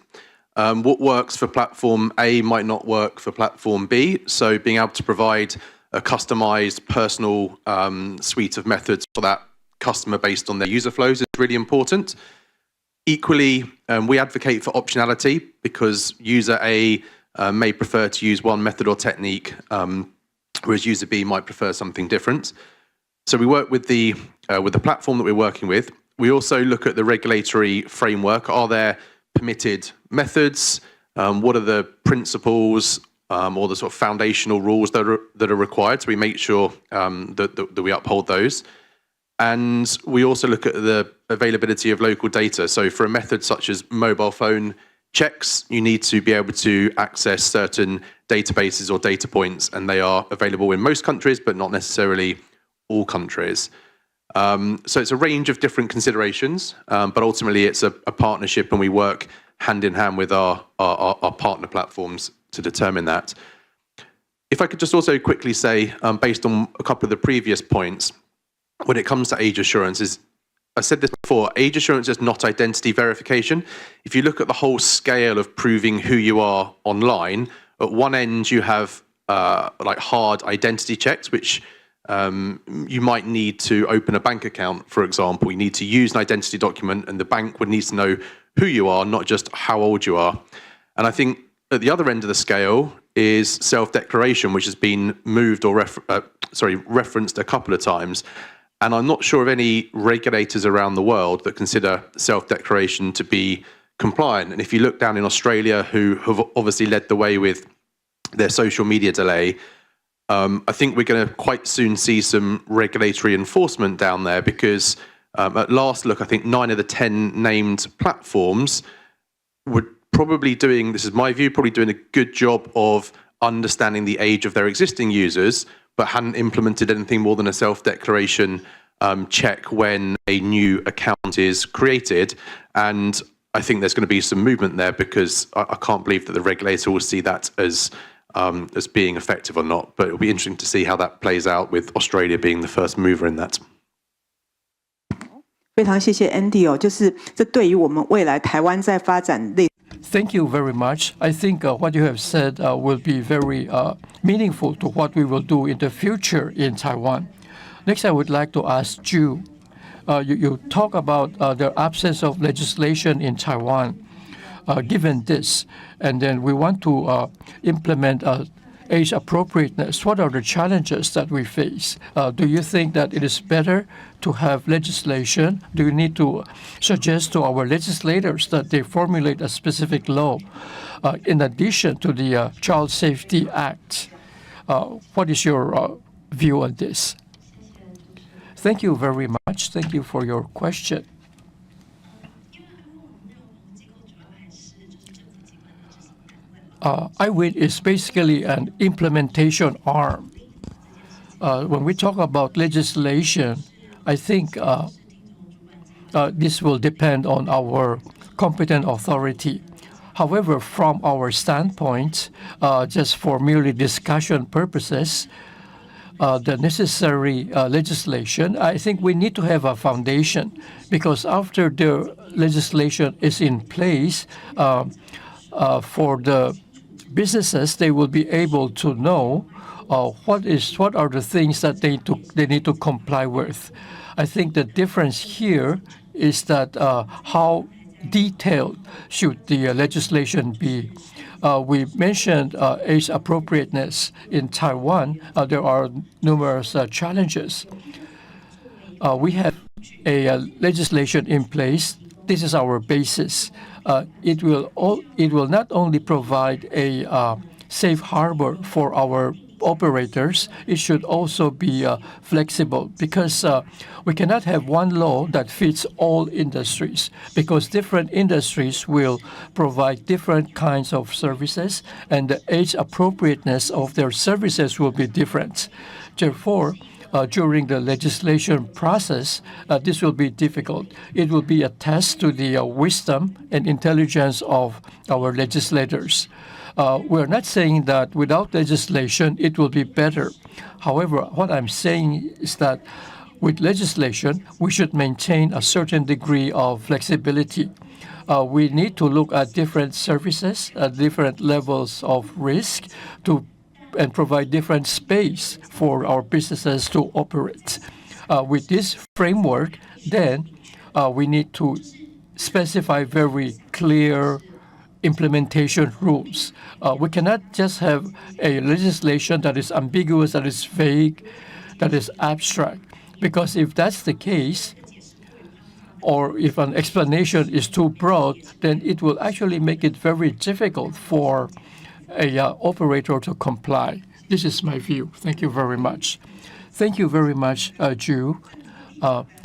What works for platform A might not work for platform B. So being able to provide a customized personal suite of methods for that customer based on their user flows is really important. Equally, we advocate for optionality because user A may prefer to use one method or technique, whereas user B might prefer something different. So we work with the platform that we're working with. We also look at the regulatory framework. Are there permitted methods? What are the principles or the sort of foundational rules that are required? So we make sure that we uphold those. And we also look at the availability of local data. So for a method such as mobile phone checks, you need to be able to access certain databases or data points, and they are available in most countries, but not necessarily all countries. So it's a range of different considerations, but ultimately it's a partnership, and we work hand in hand with our partner platforms to determine that. If I could just also quickly say, based on a couple of the previous points, when it comes to age assurance, I said this before, age assurance is not identity verification. If you look at the whole scale of proving who you are online, at one end you have like hard identity checks, which you might need to open a bank account, for example. You need to use an identity document, and the bank would need to know who you are, not just how old you are. And I think at the other end of the scale is self-declaration, which has been moved or referenced a couple of times. And I'm not sure of any regulators around the world that consider self-declaration to be compliant. And if you look down in Australia, who have obviously led the way with their social media delay, I think we're going to quite soon see some regulatory enforcement down there, because at last look, I think 9 of the 10 named platforms were probably doing, this is my view, probably doing a good job of understanding the age of their existing users, but hadn't implemented anything more than a self-declaration check when a new account is created. And I think there's going to be some movement there, because I can't believe that the regulator will see that as being effective or not. But it'll be interesting to see how that plays out, with Australia being the first mover in that. 非常谢谢 Andy 哦，就是这对于我们未来台湾在发展类。Thank you very much. I think what you have said will be very meaningful to what we will do in the future in Taiwan. Next, I would like to ask Zhu. You talk about the absence of legislation in Taiwan, given this, and then we want to implement age appropriateness. What are the challenges that we face? Do you think that it is better to have legislation? Do you need to suggest to our legislators that they formulate a specific law in addition to the Child Safety Act? What is your view on this? Thank you very much. Thank you for your question. IWIN is basically an implementation arm. When we talk about legislation, I think this will depend on our competent authority. However, from our standpoint, just for merely discussion purposes, the necessary legislation, I think we need to have a foundation, because after the legislation is in place, for the businesses, they will be able to know what are the things that they need to comply with. I think the difference here is that how detailed should the legislation be. We mentioned age appropriateness in Taiwan. There are numerous challenges. We have a legislation in place. This is our basis. It will not only provide a safe harbor for our operators, it should also be flexible, because we cannot have one law that fits all industries, because different industries will provide different kinds of services, and the age appropriateness of their services will be different. Therefore, during the legislation process, this will be difficult. It will be a test to the wisdom and intelligence of our legislators. We're not saying that without legislation it will be better. However, what I'm saying is that with legislation, we should maintain a certain degree of flexibility. We need to look at different services, at different levels of risk, and provide different space for our businesses to operate. With this framework, then we need to specify very clear implementation rules. We cannot just have a legislation that is ambiguous, that is vague, that is abstract. Because if that's the case, or if an explanation is too broad, then it will actually make it very difficult for an operator to comply. This is my view. Thank you very much. Thank you very much, Zhu.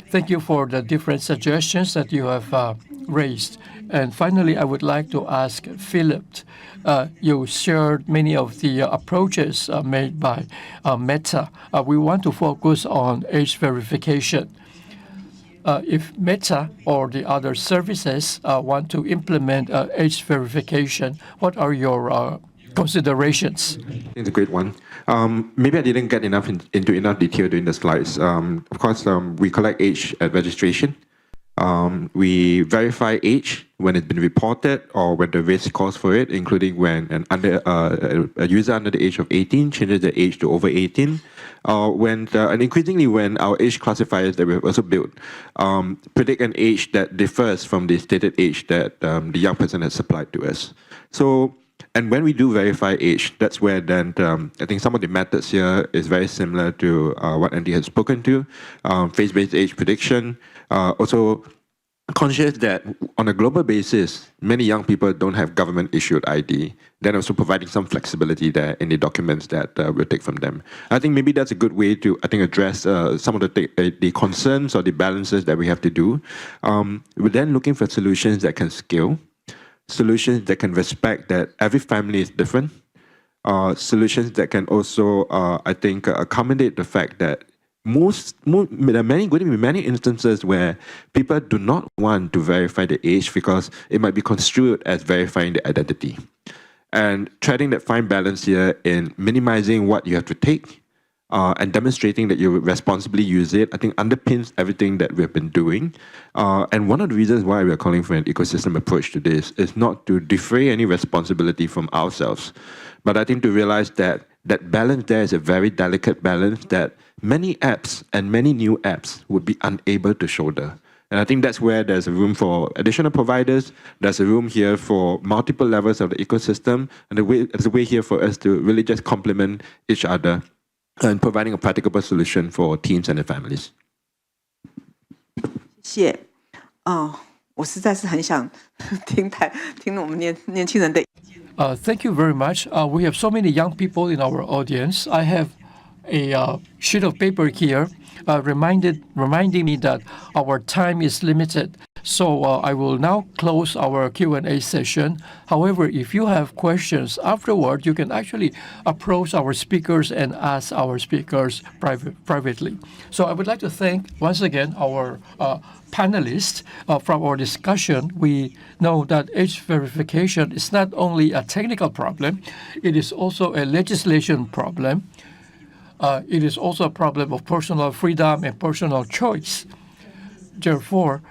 Thank you for the different suggestions that you have raised. And finally, I would like to ask Philip. You shared many of the approaches made by Meta. We want to focus on age verification. if Meta or the other services want to implement age verification, what are your considerations? It's a great one. Maybe I didn't get into enough detail during the slides. Of course, we collect age at registration. We verify age when it's been reported or when the risk calls for it, including when a user under the age of 18 changes their age to over 18. And increasingly when our age classifiers that we've also built predict an age that differs from the stated age that the young person has supplied to us. And when we do verify age, that's where then I think some of the methods here is very similar to what Andy has spoken to, face-based age prediction. Also conscious that on a global basis, many young people don't have government-issued ID, then also providing some flexibility there in the documents that we'll take from them. I think maybe that's a good way to, address some of the concerns or the balances that we have to do. We're then looking for solutions that can scale, solutions that can respect that every family is different, solutions that can also, accommodate the fact that there are going to be many instances where people do not want to verify the age because it might be construed as verifying the identity. And treading that fine balance here in minimizing what you have to take and demonstrating that you responsibly use it, I think underpins everything that we've been doing. And one of the reasons why we are calling for an ecosystem approach to this is not to defray any responsibility from ourselves, but I think to realize that that balance there is a very delicate balance that many apps and many new apps would be unable to shoulder. And I think that's where there's a room for additional providers. There's a room here for multiple levels of the ecosystem. And there's a way here for us to really just complement each other and providing a practicable solution for teens and their families. 谢谢。我实在是很想听我们年轻人的。Thank you very much. We have so many young people in our audience. I have a sheet of paper here reminding me that our time is limited. So I will now close our Q&A session. However, if you have questions afterward, you can actually approach our speakers and ask our speakers privately. So I would like to thank once again our panelists from our discussion. We know that age verification is not only a technical problem, it is also a legislation problem. It is also a problem of personal freedom and personal choice. Therefore,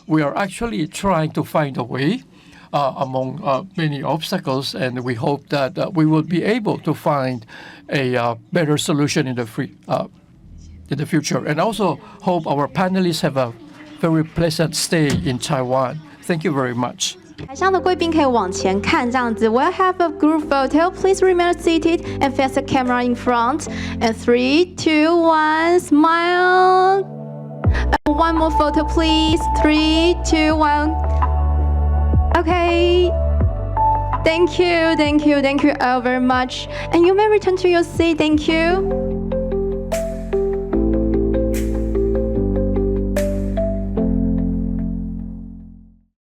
we are actually trying to find a way among many obstacles, and we hope that we will be able to find a better solution in the future. And also hope our panelists have a very pleasant stay in Taiwan. Thank you very much. 台上的贵宾可以往前看，这样子。We'll have a group photo. Please remain seated and face the camera in front. And 3, 2, 1, smile. One more photo, please. 3, 2, 1. Okay. Thank you all very much. And you may return to your seat. Thank you.